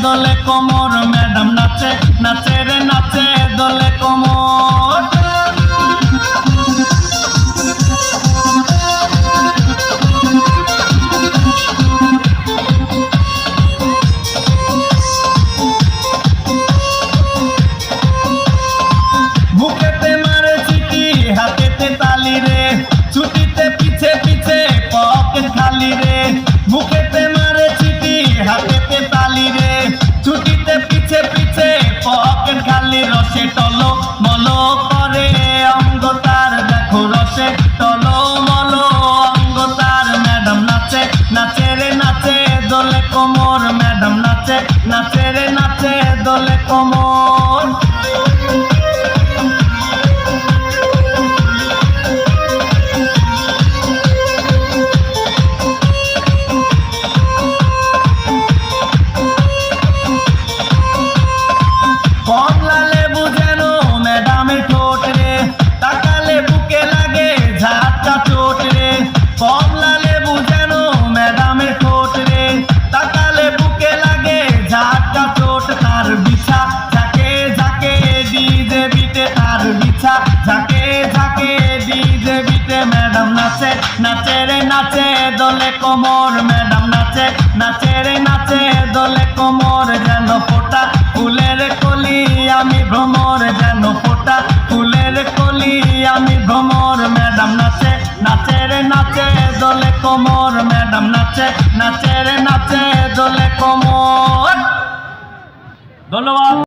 দোলে কোমর, ম্যাডাম নাচে নাচে রে নাচে দোলে কোমর। বুকেতে মারে চিঠি হাতেতে তালি রে, ছুটিতে পিছে পিছে পকেট খালি রে। বুকেতে মারে চিঠি হাতেতে তালি রে, ছুটিতে পিছে পিছে পকেট খালি। রসে টলো মলো করে অঙ্গ তার, দেখো রসে টলো মলো অঙ্গ তার। ম্যাডাম নাচে নাচে রে নাচে দোলে কোমর, ম্যাডাম নাচে নাচে রে নাচে দোলে কোমর। কমলা লেবু যেন ম্যাডামের ঠোঁট রে, তাকালে বুকে লাগে ঝাঁটা চোট রে। কমলা লেবু যেন ম্যাডামের ঠোঁট রে, তাকালে বুকে লাগে ঝাঁটা চোট। তার বিছা ঝাঁকে ঝাঁকে ডিজে বিটে, তার বিছা ঝাঁকে ঝাঁকে ডিজে বিটে। ম্যাডাম নাচে নাচে রে নাচে দোলে কোমর, ম্যাডাম নাচে নাচে রে নাচে দোলে কোমর। যেন ফোটা ফুলের কলি আমি ভ্রমর, যেন ফোটা ফুলের কলি আমি ভ্রমর। ম্যাডাম নাচে নাচে রে নাচে দোলে কোমর, ম্যাডাম নাচে নাচে রে নাচে দোলে কোমর। ধন্যবাদ।